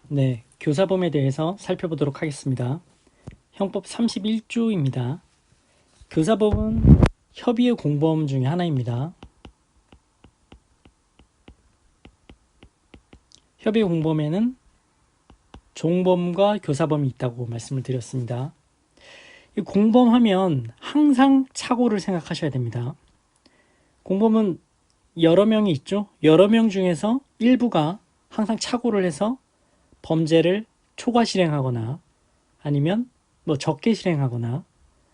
네, 교사범에 대해서 살펴보도록 하겠습니다. 형법 31조입니다. 교사범은 협의의 공범 중에 하나입니다. 협의의 공범에는 종범과 교사범이 있다고 말씀을 드렸습니다. 이 공범하면 항상 착오를 생각하셔야 됩니다. 공범은 여러 명이 있죠. 여러 명 중에서 일부가 항상 착오를 해서 범죄를 초과 실행하거나 아니면 적게 실행하거나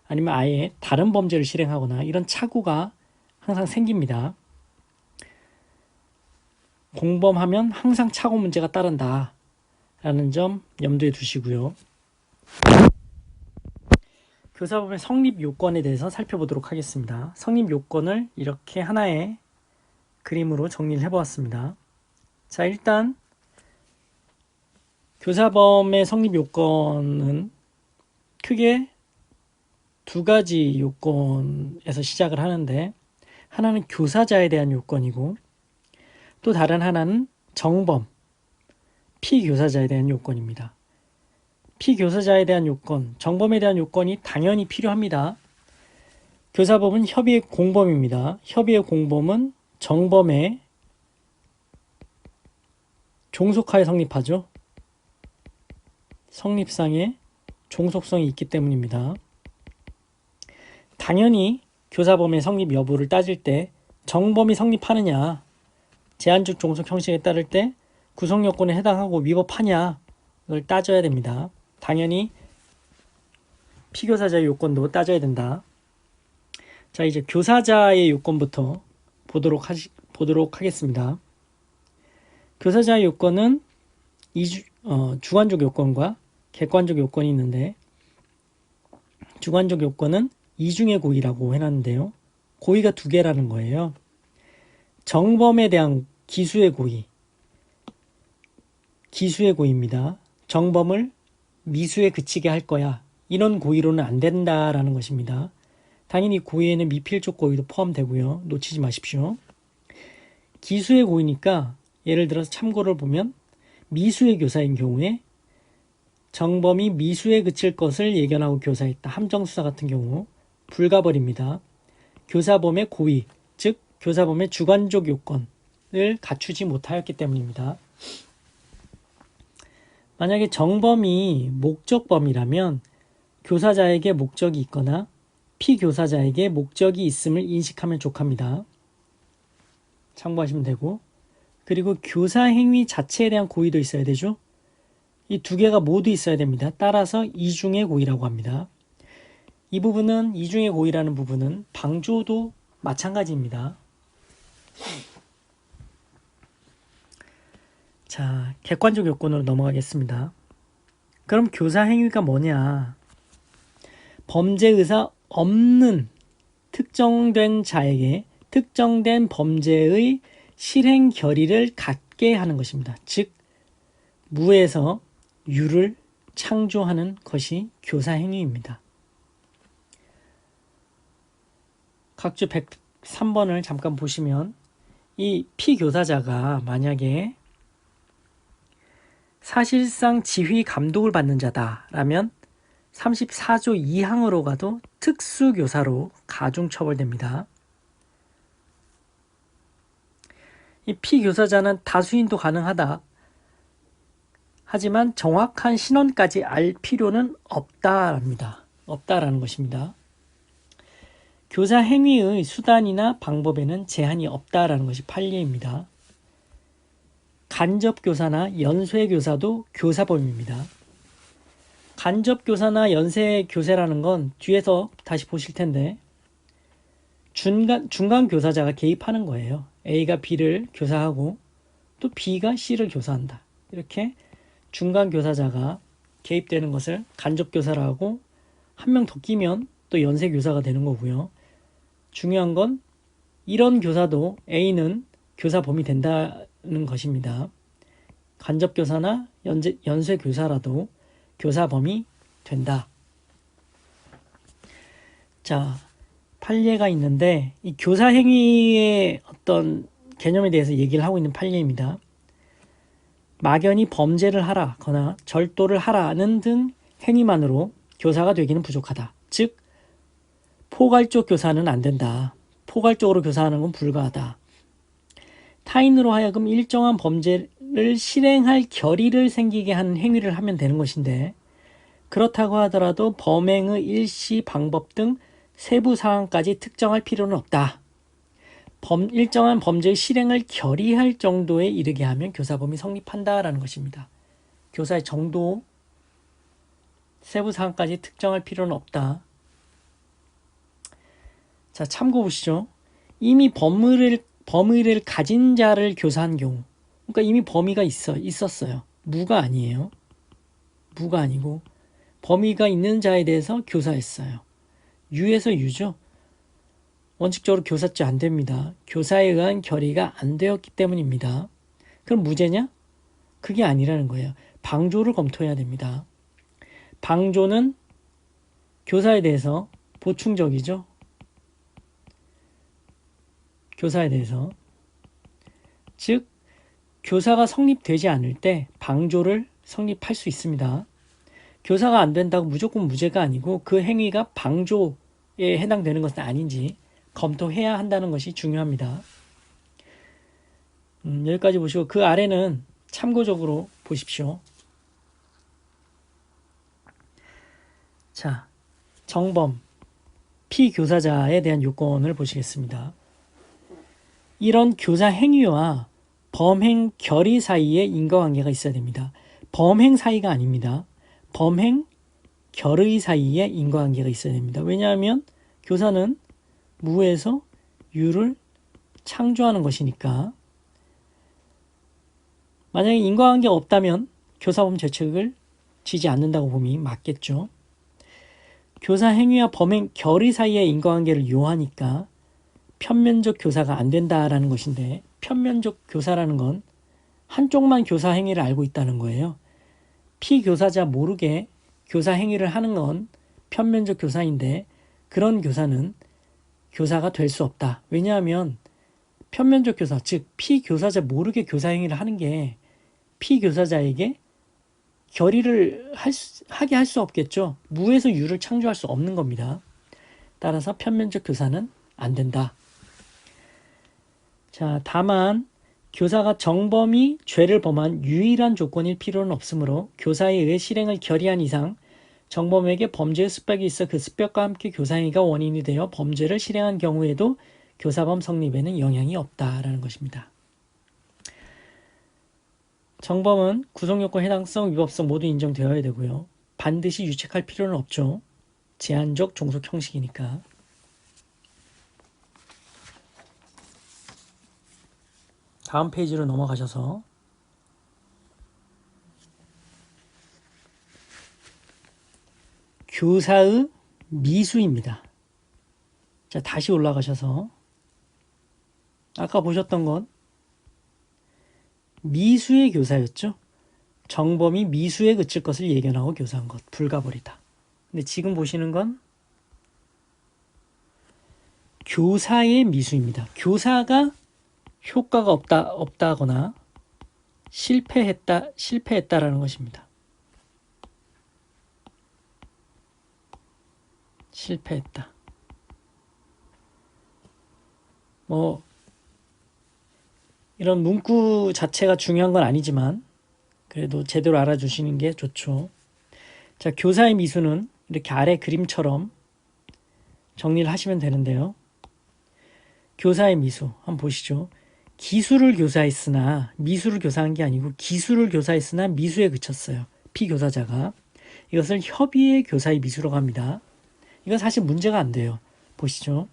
아니면 아예 다른 범죄를 실행하거나 이런 착오가 항상 생깁니다. 공범하면 항상 착오 문제가 따른다 라는 점 염두에 두시고요. 교사범의 성립 요건에 대해서 살펴보도록 하겠습니다. 성립 요건을 이렇게 하나의 그림으로 정리를 해보았습니다. 자, 일단 교사범의 성립 요건은 크게 두 가지 요건에서 시작을 하는데, 하나는 교사자에 대한 요건이고 또 다른 하나는 정범, 피교사자에 대한 요건입니다. 피교사자에 대한 요건, 정범에 대한 요건이 당연히 필요합니다. 교사범은 협의의 공범입니다. 협의의 공범은 정범의 종속하에 성립하죠. 성립상의 종속성이 있기 때문입니다. 당연히 교사범의 성립 여부를 따질 때 정범이 성립하느냐, 제한적 종속 형식에 따를 때 구성 요건에 해당하고 위법하냐 를 따져야 됩니다. 당연히 피교사자의 요건도 따져야 된다. 자, 이제 교사자의 요건부터 보도록 하겠습니다. 교사자의 요건은 주관적 요건과 객관적 요건이 있는데, 주관적 요건은 이중의 고의라고 해놨는데요. 고의가 두 개라는 거예요. 정범에 대한 기수의 고의, 기수의 고의입니다. 정범을 미수에 그치게 할 거야, 이런 고의로는 안 된다라는 것입니다. 당연히 고의에는 미필적 고의도 포함되고요. 놓치지 마십시오. 기수의 고의니까 예를 들어서 참고를 보면 미수의 교사인 경우에 정범이 미수에 그칠 것을 예견하고 교사했다, 함정수사 같은 경우 불가벌입니다. 교사범의 고의, 즉 교사범의 주관적 요건을 갖추지 못하였기 때문입니다. 만약에 정범이 목적범이라면 교사자에게 목적이 있거나 피교사자에게 목적이 있음을 인식하면 족합니다. 참고하시면 되고, 그리고 교사 행위 자체에 대한 고의도 있어야 되죠. 이 두 개가 모두 있어야 됩니다. 따라서 이중의 고의라고 합니다. 이 부분은, 이중의 고의라는 부분은 방조도 마찬가지입니다. 자, 객관적 요건으로 넘어가겠습니다. 그럼 교사 행위가 뭐냐? 범죄 의사 없는 특정된 자에게 특정된 범죄의 실행 결의를 갖게 하는 것입니다. 즉, 무에서 유를 창조하는 것이 교사 행위입니다. 각주 103번을 잠깐 보시면 이 피교사자가 만약에 사실상 지휘 감독을 받는 자다라면 34조 2항으로 가도 특수교사로 가중처벌됩니다. 이 피교사자는 다수인도 가능하다. 하지만 정확한 신원까지 알 필요는 없다라는 것입니다. 교사 행위의 수단이나 방법에는 제한이 없다라는 것이 판례입니다. 간접교사나 연쇄교사도 교사범입니다. 간접교사나 연쇄교사라는 건 뒤에서 다시 보실 텐데 중간교사자가 개입하는 거예요. A가 B를 교사하고 또 B가 C를 교사한다. 이렇게 중간교사자가 개입되는 것을 간접교사라고, 한 명 더 끼면 또 연쇄교사가 되는 거고요. 중요한 건 이런 교사도 A는 교사범이 된다는 것입니다. 간접교사나 연쇄교사라도 교사범이 된다. 자, 판례가 있는데 이 교사행위의 어떤 개념에 대해서 얘기를 하고 있는 판례입니다. 막연히 범죄를 하라거나 절도를 하라는 등 행위만으로 교사가 되기는 부족하다. 즉 포괄적 교사는 안 된다. 포괄적으로 교사하는 건 불가하다. 타인으로 하여금 일정한 범죄를 실행할 결의를 생기게 하는 행위를 하면 되는 것인데 그렇다고 하더라도 범행의 일시, 방법 등 세부 사항까지 특정할 필요는 없다. 일정한 범죄의 실행을 결의할 정도에 이르게 하면 교사범이 성립한다라는 것입니다. 교사의 정도, 세부 사항까지 특정할 필요는 없다. 자, 참고 보시죠. 이미 범의를 가진 자를 교사한 경우, 그러니까 이미 범의가 있었어요. 무가 아니에요. 무가 아니고 범의가 있는 자에 대해서 교사했어요. 유에서 유죠. 원칙적으로 교사죄 안 됩니다. 교사에 의한 결의가 안 되었기 때문입니다. 그럼 무죄냐? 그게 아니라는 거예요. 방조를 검토해야 됩니다. 방조는 교사에 대해서 보충적이죠. 교사에 대해서. 즉 교사가 성립되지 않을 때 방조를 성립할 수 있습니다. 교사가 안 된다고 무조건 무죄가 아니고 그 행위가 방조에 해당되는 것은 아닌지 검토해야 한다는 것이 중요합니다. 여기까지 보시고 그 아래는 참고적으로 보십시오. 자, 정범, 피교사자에 대한 요건을 보시겠습니다. 이런 교사 행위와 범행 결의 사이에 인과관계가 있어야 됩니다. 범행 사이가 아닙니다. 범행 결의 사이에 인과관계가 있어야 됩니다. 왜냐하면 교사는 무에서 유를 창조하는 것이니까. 만약에 인과관계가 없다면 교사범 죄책을 지지 않는다고 봄이 맞겠죠. 교사 행위와 범행 결의 사이의 인과관계를 요하니까 편면적 교사가 안 된다라는 것인데 편면적 교사라는 건 한쪽만 교사 행위를 알고 있다는 거예요. 피교사자 모르게 교사 행위를 하는 건 편면적 교사인데 그런 교사는 교사가 될 수 없다. 왜냐하면 편면적 교사, 즉 피교사자 모르게 교사 행위를 하는 게 피교사자에게 결의를 하게 할 수 없겠죠. 무에서 유를 창조할 수 없는 겁니다. 따라서 편면적 교사는 안 된다. 자, 다만 교사가 정범이 죄를 범한 유일한 조건일 필요는 없으므로 교사에 의해 실행을 결의한 이상 정범에게 범죄의 습벽이 있어 그 습벽과 함께 교사행위가 원인이 되어 범죄를 실행한 경우에도 교사범 성립에는 영향이 없다라는 것입니다. 정범은 구성요건, 해당성, 위법성 모두 인정되어야 되고요. 반드시 유책할 필요는 없죠. 제한적 종속 형식이니까. 다음 페이지로 넘어가셔서 교사의 미수입니다. 자, 다시 올라가셔서 아까 보셨던 건 미수의 교사였죠. 정범이 미수에 그칠 것을 예견하고 교사한 것, 불가버리다. 근데 지금 보시는 건 교사의 미수입니다. 교사가 효과가 없다거나 실패했다라는 것입니다. 실패했다. 이런 문구 자체가 중요한 건 아니지만 그래도 제대로 알아주시는 게 좋죠. 자, 교사의 미수는 이렇게 아래 그림처럼 정리를 하시면 되는데요. 교사의 미수 한번 보시죠. 기술을 교사했으나 미수를 교사한 게 아니고 기술을 교사했으나 미수에 그쳤어요. 피교사자가. 이것을 협의의 교사의 미수라고 합니다. 이건 사실 문제가 안 돼요. 보시죠.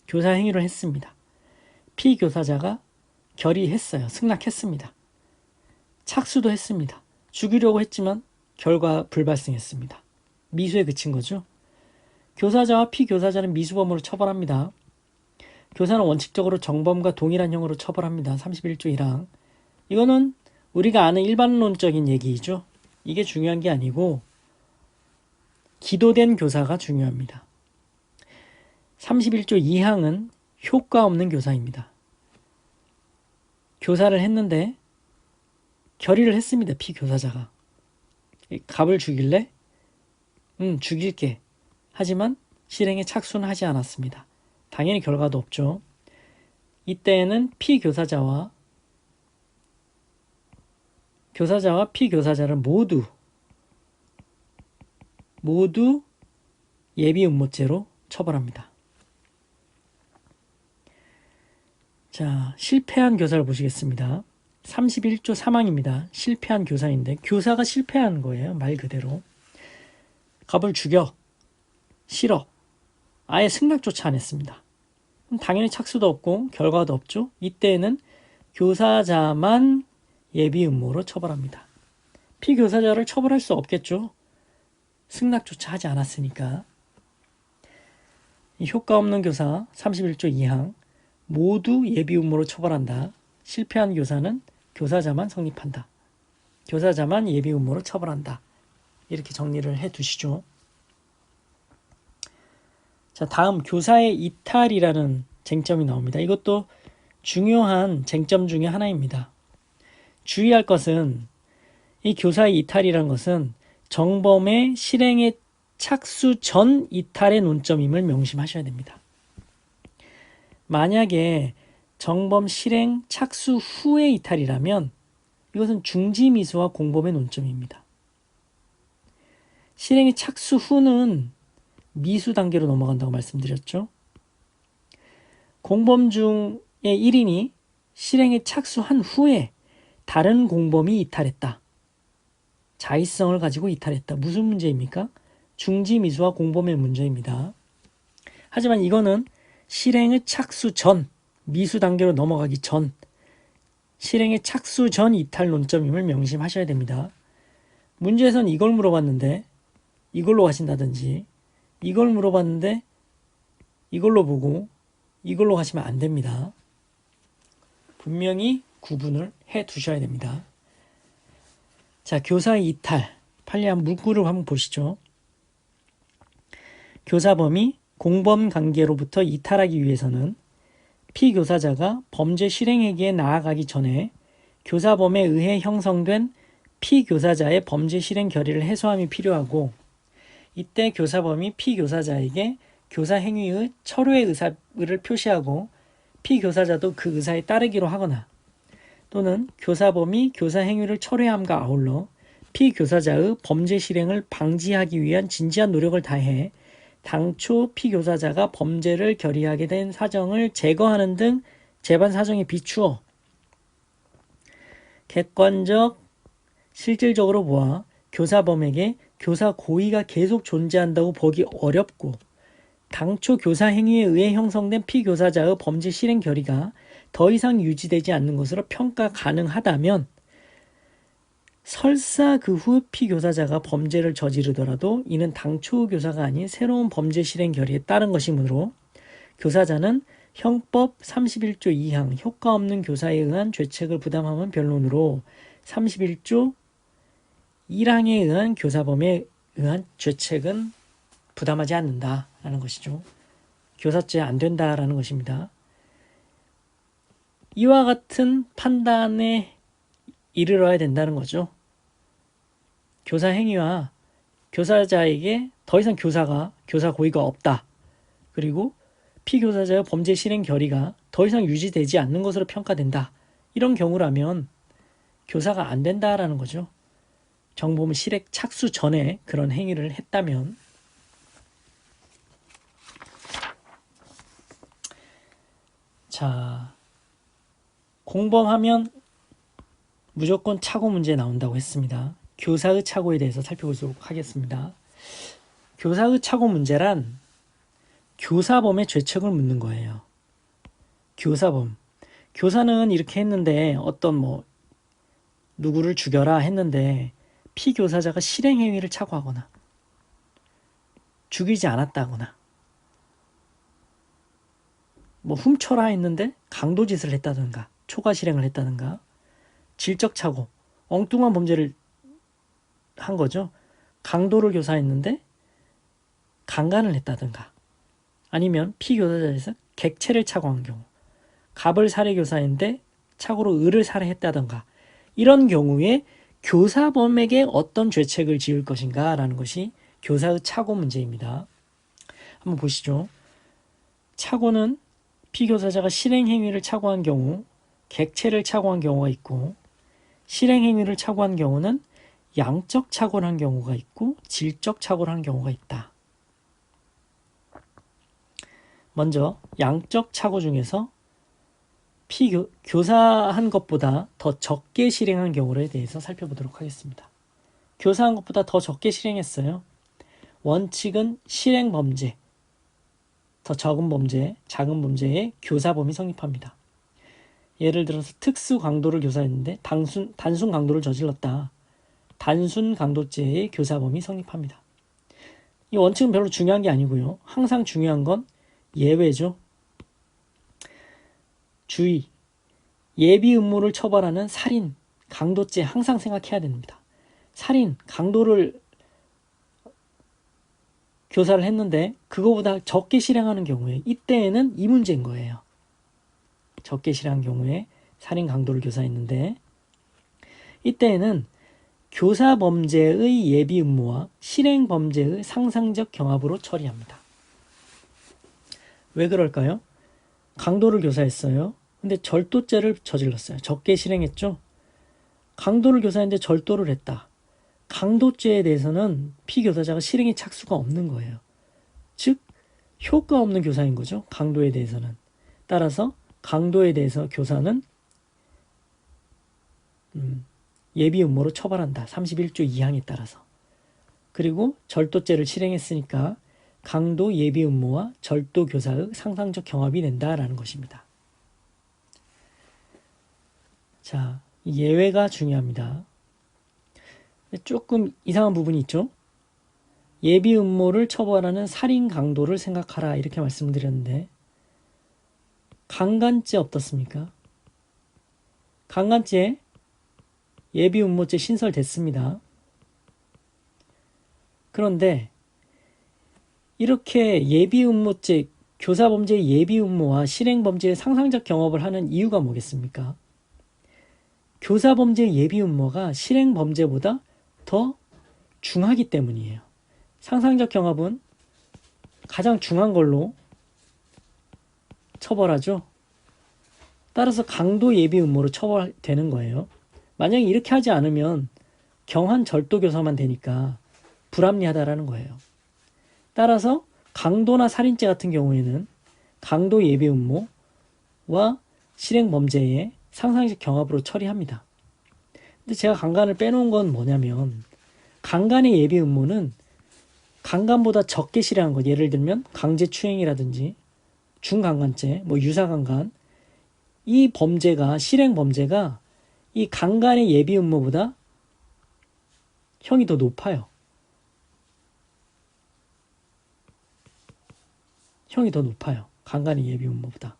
교사 행위를 했습니다. 피교사자가 결의했어요. 승낙했습니다. 착수도 했습니다. 죽이려고 했지만 결과 불발생했습니다. 미수에 그친 거죠. 교사자와 피교사자는 미수범으로 처벌합니다. 교사는 원칙적으로 정범과 동일한 형으로 처벌합니다. 31조 1항. 이거는 우리가 아는 일반론적인 얘기죠. 이게 중요한 게 아니고 기도된 교사가 중요합니다. 31조 2항은 효과 없는 교사입니다. 교사를 했는데 결의를 했습니다. 피교사자가. 갑을 죽일래? 응, 죽일게. 하지만 실행에 착수는 하지 않았습니다. 당연히 결과도 없죠. 이때에는 피교사자와 피교사자를 모두 예비음모죄로 처벌합니다. 자, 실패한 교사를 보시겠습니다. 31조 사망입니다. 실패한 교사인데 교사가 실패한 거예요. 말 그대로. 갑을 죽여. 싫어. 아예 승낙조차 안 했습니다. 당연히 착수도 없고 결과도 없죠. 이때에는 교사자만 예비음모로 처벌합니다. 피교사자를 처벌할 수 없겠죠. 승낙조차 하지 않았으니까. 효과 없는 교사 31조 2항 모두 예비음모로 처벌한다. 실패한 교사는 교사자만 성립한다. 교사자만 예비음모로 처벌한다. 이렇게 정리를 해 두시죠. 자, 다음 교사의 이탈이라는 쟁점이 나옵니다. 이것도 중요한 쟁점 중에 하나입니다. 주의할 것은 이 교사의 이탈이라는 것은 정범의 실행에 착수 전 이탈의 논점임을 명심하셔야 됩니다. 만약에 정범 실행 착수 후의 이탈이라면 이것은 중지미수와 공범의 논점입니다. 실행의 착수 후는 미수 단계로 넘어간다고 말씀드렸죠. 공범 중의 1인이 실행에 착수한 후에 다른 공범이 이탈했다. 자의성을 가지고 이탈했다. 무슨 문제입니까? 중지미수와 공범의 문제입니다. 하지만 이거는 실행의 착수 전, 미수 단계로 넘어가기 전, 실행의 착수 전 이탈 논점임을 명심하셔야 됩니다. 문제에서는 이걸 물어봤는데 이걸로 가신다든지, 이걸 물어봤는데 이걸로 보고 이걸로 가시면 안 됩니다. 분명히 구분을 해 두셔야 됩니다. 자, 교사의 이탈. 판례한 문구를 한번 보시죠. 교사범이 공범 관계로부터 이탈하기 위해서는 피교사자가 범죄 실행에게 나아가기 전에 교사범에 의해 형성된 피교사자의 범죄 실행 결의를 해소함이 필요하고, 이때 교사범이 피교사자에게 교사 행위의 철회 의사를 표시하고 피교사자도 그 의사에 따르기로 하거나, 또는 교사범이 교사 행위를 철회함과 아울러 피교사자의 범죄 실행을 방지하기 위한 진지한 노력을 다해 당초 피교사자가 범죄를 결의하게 된 사정을 제거하는 등 재반 사정에 비추어 객관적, 실질적으로 보아 교사범에게 교사 고의가 계속 존재한다고 보기 어렵고, 당초 교사 행위에 의해 형성된 피교사자의 범죄 실행 결의가 더 이상 유지되지 않는 것으로 평가 가능하다면, 설사 그 후 피교사자가 범죄를 저지르더라도 이는 당초 교사가 아닌 새로운 범죄 실행 결의에 따른 것이므로 교사자는 형법 31조 2항 효과 없는 교사에 의한 죄책을 부담함은 변론으로 31조 1항에 의한 교사범에 의한 죄책은 부담하지 않는다라는 것이죠. 교사죄 안 된다라는 것입니다. 이와 같은 판단에 이르러야 된다는 거죠. 교사 행위와 교사자에게 더 이상 교사 고의가 없다. 그리고 피교사자의 범죄 실행 결의가 더 이상 유지되지 않는 것으로 평가된다. 이런 경우라면 교사가 안 된다라는 거죠. 정범 실행 착수 전에 그런 행위를 했다면. 자, 공범하면 무조건 착오 문제 나온다고 했습니다. 교사의 착오에 대해서 살펴보도록 하겠습니다. 교사의 착오 문제란 교사범의 죄책을 묻는 거예요. 교사범. 교사는 이렇게 했는데 어떤 누구를 죽여라 했는데 피교사자가 실행행위를 착오하거나 죽이지 않았다거나 훔쳐라 했는데 강도짓을 했다든가 초과 실행을 했다든가 질적 착오, 엉뚱한 범죄를 한 거죠. 강도를 교사했는데 강간을 했다든가, 아니면 피교사자에서 객체를 착오한 경우, 갑을 살해 교사했는데 착오로 을을 살해했다든가, 이런 경우에 교사범에게 어떤 죄책을 지을 것인가 라는 것이 교사의 착오 문제입니다. 한번 보시죠. 착오는 피교사자가 실행행위를 착오한 경우 객체를 착오한 경우가 있고, 실행행위를 착오한 경우는 양적 착오를 한 경우가 있고 질적 착오를 한 경우가 있다. 먼저 양적 착오 중에서 교사한 것보다 더 적게 실행한 경우에 대해서 살펴보도록 하겠습니다. 교사한 것보다 더 적게 실행했어요. 원칙은 실행범죄, 더 적은 범죄, 작은 범죄에 교사범이 성립합니다. 예를 들어서 특수 강도를 교사했는데 단순 강도를 저질렀다. 단순 강도죄의 교사범이 성립합니다. 이 원칙은 별로 중요한 게 아니고요. 항상 중요한 건 예외죠. 주의, 예비 음모를 처벌하는 살인, 강도죄 항상 생각해야 됩니다. 살인, 강도를 교사를 했는데 그거보다 적게 실행하는 경우에 이때에는 이 문제인 거예요. 적게 실행한 경우에 살인, 강도를 교사했는데 이때에는 교사 범죄의 예비 음모와 실행 범죄의 상상적 경합으로 처리합니다. 왜 그럴까요? 강도를 교사했어요. 근데 절도죄를 저질렀어요. 적게 실행했죠. 강도를 교사했는데 절도를 했다. 강도죄에 대해서는 피교사자가 실행의 착수가 없는 거예요. 즉 효과 없는 교사인 거죠. 강도에 대해서는. 따라서 강도에 대해서 교사는 예비 음모로 처벌한다. 31조 2항에 따라서. 그리고 절도죄를 실행했으니까 강도 예비 음모와 절도 교사의 상상적 경합이 된다라는 것입니다. 자, 예외가 중요합니다. 조금 이상한 부분이 있죠. 예비 음모를 처벌하는 살인 강도를 생각하라 이렇게 말씀드렸는데 강간죄 어떻습니까? 강간죄 예비 음모죄 신설됐습니다. 그런데 이렇게 예비 음모죄, 교사범죄의 예비 음모와 실행범죄의 상상적 경합을 하는 이유가 뭐겠습니까? 교사범죄의 예비 음모가 실행범죄보다 더 중하기 때문이에요. 상상적 경합은 가장 중한 걸로 처벌하죠. 따라서 강도 예비 음모로 처벌되는 거예요. 만약에 이렇게 하지 않으면 경한 절도 교사만 되니까 불합리하다라는 거예요. 따라서 강도나 살인죄 같은 경우에는 강도 예비 음모와 실행 범죄의 상상적 경합으로 처리합니다. 근데 제가 강간을 빼놓은 건 뭐냐면 강간의 예비 음모는 강간보다 적게 실행한 것, 예를 들면 강제추행이라든지 중강간죄, 유사강간, 이 범죄가 실행 범죄가 이 강간의 예비 음모보다 형이 더 높아요. 형이 더 높아요. 강간의 예비 음모보다.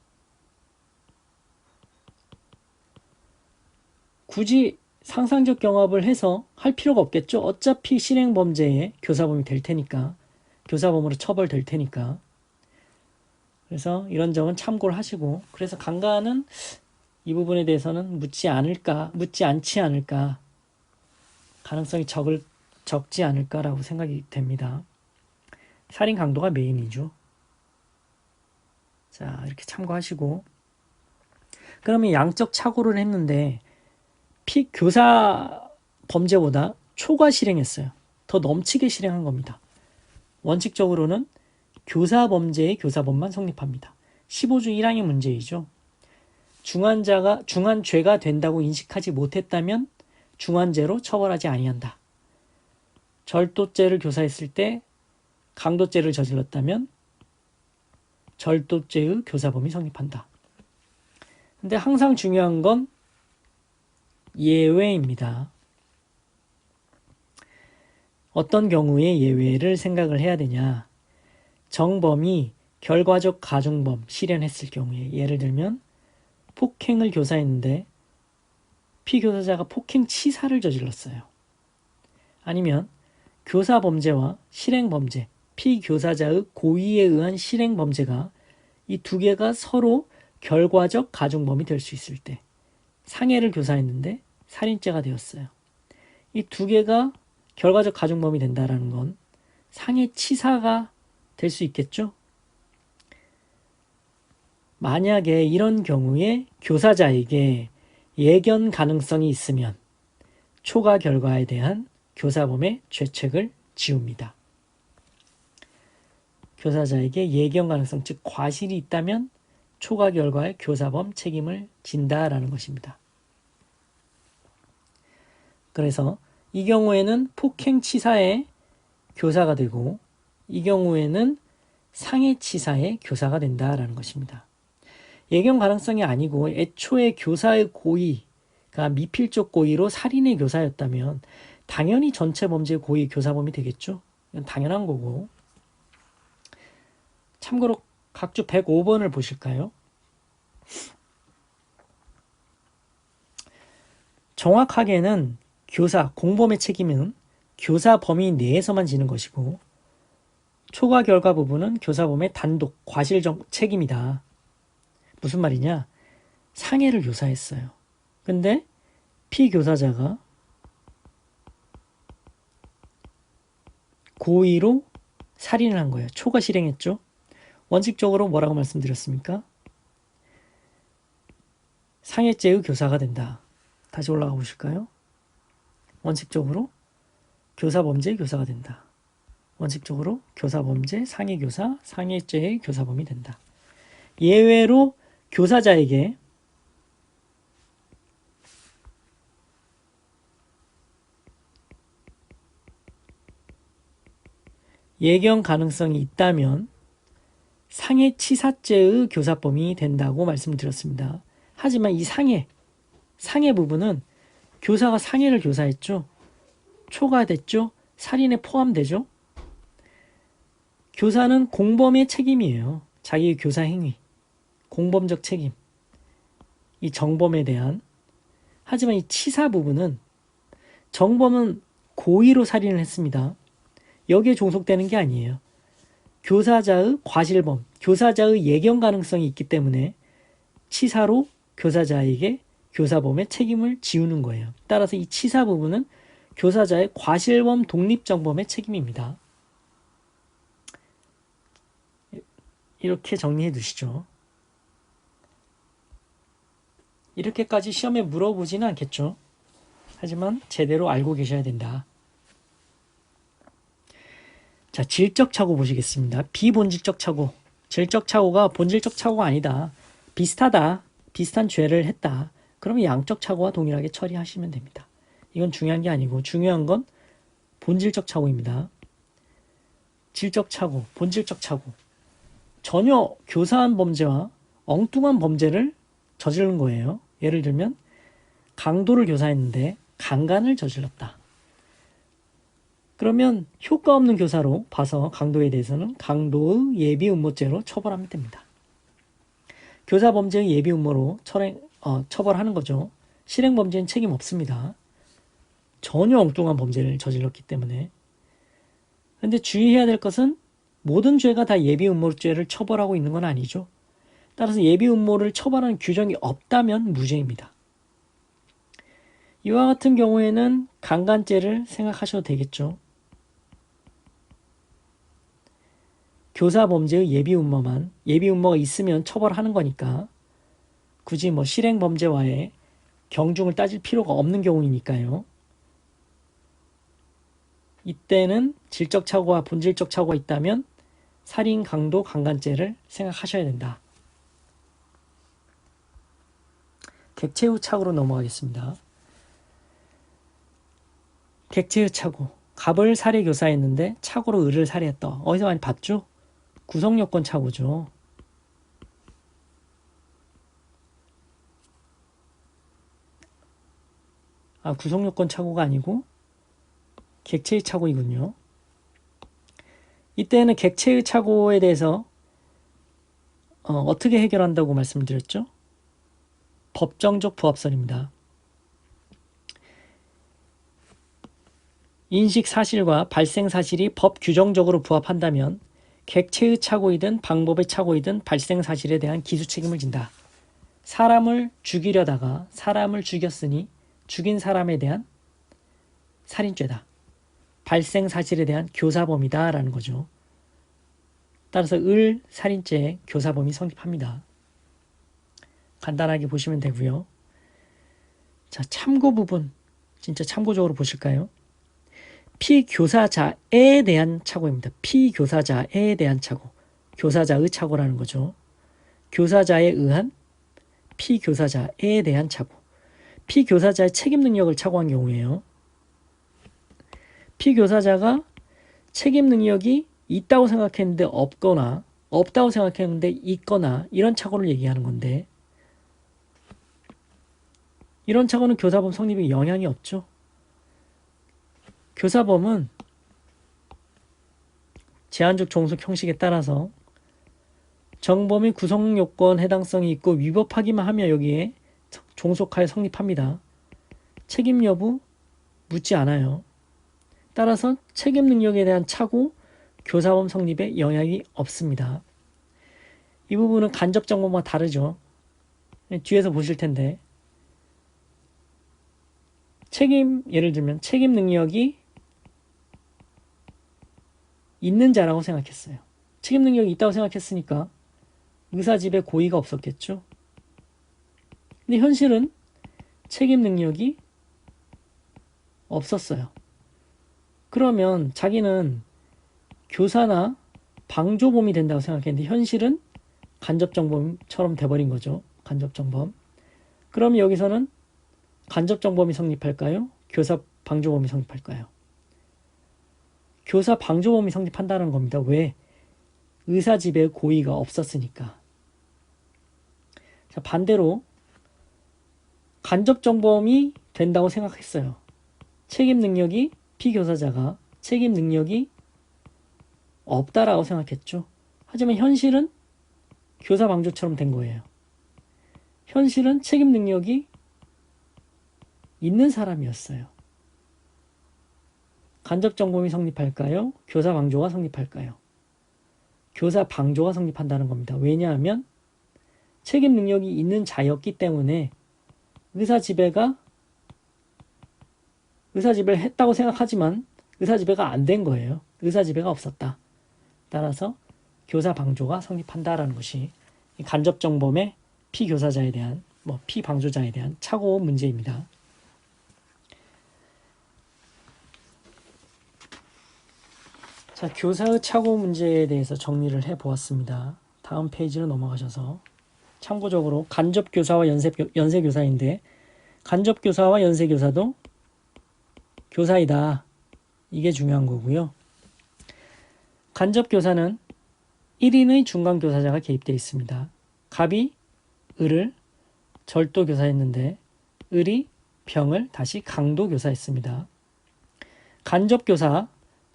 굳이 상상적 경합을 해서 할 필요가 없겠죠. 어차피 실행 범죄의 교사범이 될 테니까. 교사범으로 처벌될 테니까. 그래서 이런 점은 참고를 하시고, 그래서 강간은 이 부분에 대해서는 묻지 않지 않을까. 가능성이 적지 않을까라고 생각이 됩니다. 살인 강도가 메인이죠. 자, 이렇게 참고하시고. 그러면 양적 착오를 했는데 교사 범죄보다 초과 실행했어요. 더 넘치게 실행한 겁니다. 원칙적으로는 교사 범죄의 교사범만 성립합니다. 15조 1항의 문제이죠. 중한죄가 된다고 인식하지 못했다면 중한죄로 처벌하지 아니한다. 절도죄를 교사했을 때 강도죄를 저질렀다면 절도죄의 교사범이 성립한다. 근데 항상 중요한 건 예외입니다. 어떤 경우에 예외를 생각을 해야 되냐. 정범이 결과적 가중범 실현했을 경우에, 예를 들면 폭행을 교사했는데 피교사자가 폭행 치사를 저질렀어요. 아니면 교사범죄와 실행범죄, 피교사자의 고의에 의한 실행범죄가 이 두 개가 서로 결과적 가중범이 될 수 있을 때, 상해를 교사했는데 살인죄가 되었어요. 이 두 개가 결과적 가중범이 된다라는 건 상해치사가 될 수 있겠죠? 만약에 이런 경우에 교사자에게 예견 가능성이 있으면 초과 결과에 대한 교사범의 죄책을 지웁니다. 교사자에게 예견 가능성, 즉 과실이 있다면 초과 결과의 교사범 책임을 진다라는 것입니다. 그래서 이 경우에는 폭행치사의 교사가 되고 이 경우에는 상해치사의 교사가 된다라는 것입니다. 예견 가능성이 아니고 애초에 교사의 고의가 미필적 고의로 살인의 교사였다면 당연히 전체 범죄 고의 교사범이 되겠죠. 이건 당연한 거고. 참고로 각주 105번을 보실까요? 정확하게는 교사, 공범의 책임은 교사 범위 내에서만 지는 것이고 초과 결과 부분은 교사범의 단독, 과실적 책임이다. 무슨 말이냐? 상해를 교사했어요. 근데 피교사자가 고의로 살인을 한 거예요. 초과 실행했죠. 원칙적으로 뭐라고 말씀드렸습니까? 상해죄의 교사가 된다. 다시 올라가 보실까요? 원칙적으로 교사범죄의 교사가 된다. 원칙적으로 교사범죄, 상해교사, 상해죄의 교사범이 된다. 예외로 교사자에게 예견 가능성이 있다면 상해치사죄의 교사범이 된다고 말씀드렸습니다. 하지만 이 상해 부분은 교사가 상해를 교사했죠. 초과됐죠. 살인에 포함되죠. 교사는 공범의 책임이에요. 자기의 교사 행위, 공범적 책임, 이 정범에 대한. 하지만 이 치사 부분은 정범은 고의로 살인을 했습니다. 여기에 종속되는 게 아니에요. 교사자의 과실범, 교사자의 예견 가능성이 있기 때문에 치사로 교사자에게 교사범의 책임을 지우는 거예요. 따라서 이 치사 부분은 교사자의 과실범 독립정범의 책임입니다. 이렇게 정리해 두시죠. 이렇게까지 시험에 물어보지는 않겠죠. 하지만 제대로 알고 계셔야 된다. 자, 질적 착오 보시겠습니다. 비본질적 착오. 질적 착오가 본질적 착오가 아니다. 비슷하다. 비슷한 죄를 했다. 그러면 양적 착오와 동일하게 처리하시면 됩니다. 이건 중요한 게 아니고 중요한 건 본질적 착오입니다. 질적 착오, 본질적 착오. 전혀 교사한 범죄와 엉뚱한 범죄를 저지른 거예요. 예를 들면 강도를 교사했는데 강간을 저질렀다. 그러면 효과 없는 교사로 봐서 강도에 대해서는 강도의 예비 음모죄로 처벌하면 됩니다. 교사 범죄의 예비 음모로 처벌하는 거죠. 실행 범죄는 책임 없습니다. 전혀 엉뚱한 범죄를 저질렀기 때문에. 그런데 주의해야 될 것은 모든 죄가 다 예비 음모죄를 처벌하고 있는 건 아니죠. 따라서 예비 음모를 처벌하는 규정이 없다면 무죄입니다. 이와 같은 경우에는 강간죄를 생각하셔도 되겠죠. 교사 범죄의 예비 음모가 있으면 처벌하는 거니까 굳이 실행 범죄와의 경중을 따질 필요가 없는 경우이니까요. 이때는 질적 착오와 본질적 착오가 있다면 살인, 강도, 강간죄를 생각하셔야 된다. 객체의 착오로 넘어가겠습니다. 객체의 착오. 갑을 살해 교사했는데 착오로 을을 살해했다. 어디서 많이 봤죠? 구성요건 착오죠. 구성요건 착오가 아니고 객체의 착오이군요. 이때는 객체의 착오에 대해서 어떻게 해결한다고 말씀드렸죠? 법정적 부합설입니다. 인식 사실과 발생 사실이 법 규정적으로 부합한다면 객체의 착오이든 방법의 착오이든 발생 사실에 대한 기수 책임을 진다. 사람을 죽이려다가 사람을 죽였으니 죽인 사람에 대한 살인죄다. 발생 사실에 대한 교사범이다 라는 거죠. 따라서 을 살인죄 교사범이 성립합니다. 간단하게 보시면 되고요. 자, 참고 부분 진짜 참고적으로 보실까요? 피교사자에 대한 착오입니다. 피교사자에 대한 착오. 교사자의 착오라는 거죠. 교사자에 의한 피교사자에 대한 착오. 피교사자의 책임 능력을 착오한 경우에요. 피교사자가 책임 능력이 있다고 생각했는데 없거나 없다고 생각했는데 있거나 이런 착오를 얘기하는 건데 이런 착오는 교사범 성립에 영향이 없죠. 교사범은 제한적 종속 형식에 따라서 정범의 구성요건 해당성이 있고 위법하기만 하면 여기에 종속하여 성립합니다. 책임 여부 묻지 않아요. 따라서 책임 능력에 대한 착오, 교사범 성립에 영향이 없습니다. 이 부분은 간접 정범과 다르죠. 뒤에서 보실 텐데 예를 들면 책임 능력이 있는 자라고 생각했어요. 책임 능력이 있다고 생각했으니까 의사집에 고의가 없었겠죠. 근데 현실은 책임 능력이 없었어요. 그러면 자기는 교사나 방조범이 된다고 생각했는데 현실은 간접정범처럼 돼버린 거죠. 간접정범. 그럼 여기서는 간접정범이 성립할까요? 교사 방조범이 성립할까요? 교사 방조범이 성립한다는 겁니다. 왜? 의사지배의 고의가 없었으니까. 자, 반대로 간접정범이 된다고 생각했어요. 책임 능력이 피교사자가 책임 능력이 없다라고 생각했죠. 하지만 현실은 교사 방조처럼 된 거예요. 현실은 책임 능력이 있는 사람이었어요. 간접정범이 성립할까요? 교사 방조가 성립할까요? 교사 방조가 성립한다는 겁니다. 왜냐하면 책임 능력이 있는 자였기 때문에 의사지배를 했다고 생각하지만 의사지배가 안 된 거예요. 의사지배가 없었다. 따라서 교사 방조가 성립한다라는 것이 간접정범의 피교사자에 대한 피방조자에 대한 착오 문제입니다. 자, 교사의 착오 문제에 대해서 정리를 해보았습니다. 다음 페이지로 넘어가셔서 참고적으로 간접교사와 연세교사인데 간접교사와 연세교사도 교사이다. 이게 중요한 거고요. 간접교사는 1인의 중간교사자가 개입되어 있습니다. 갑이 을을 절도교사했는데 을이 병을 다시 강도교사했습니다. 간접교사,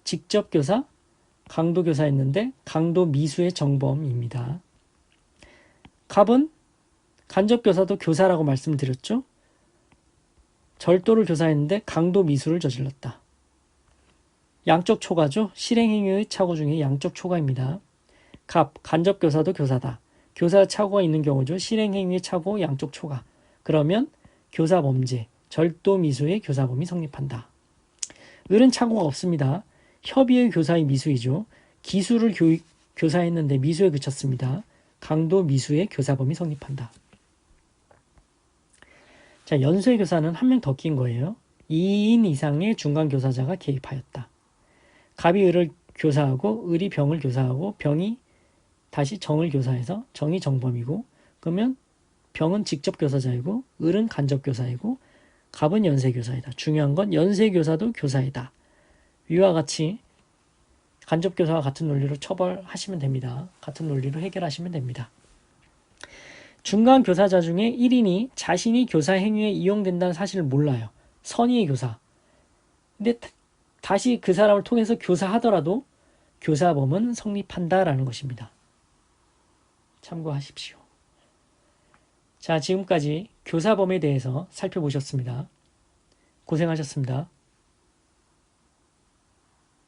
직접교사, 강도교사했는데 강도미수의 정범입니다. 갑은 간접교사도 교사라고 말씀드렸죠. 절도를 교사했는데 강도미수를 저질렀다. 양적 초과죠. 실행행위의 착오 중에 양적 초과입니다. 갑, 간접교사도 교사다. 교사 착오가 있는 경우죠. 실행행위의 착오, 양적 초과. 그러면 교사범죄, 절도미수의 교사범이 성립한다. 을은 착오가 없습니다. 협의의 교사의 미수이죠. 기수를 교사했는데 미수에 그쳤습니다. 강도 미수의 교사범이 성립한다. 자, 연쇄 교사는 한 명 더 낀 거예요. 2인 이상의 중간 교사자가 개입하였다. 갑이 을을 교사하고 을이 병을 교사하고 병이 다시 정을 교사해서 정이 정범이고 그러면 병은 직접 교사자이고 을은 간접 교사이고 갑은 연쇄 교사이다. 중요한 건 연쇄 교사도 교사이다. 위와 같이 간접교사와 같은 논리로 처벌하시면 됩니다. 같은 논리로 해결하시면 됩니다. 중간교사자 중에 1인이 자신이 교사 행위에 이용된다는 사실을 몰라요. 선의의 교사. 근데 다시 그 사람을 통해서 교사하더라도 교사범은 성립한다라는 것입니다. 참고하십시오. 자, 지금까지 교사범에 대해서 살펴보셨습니다. 고생하셨습니다.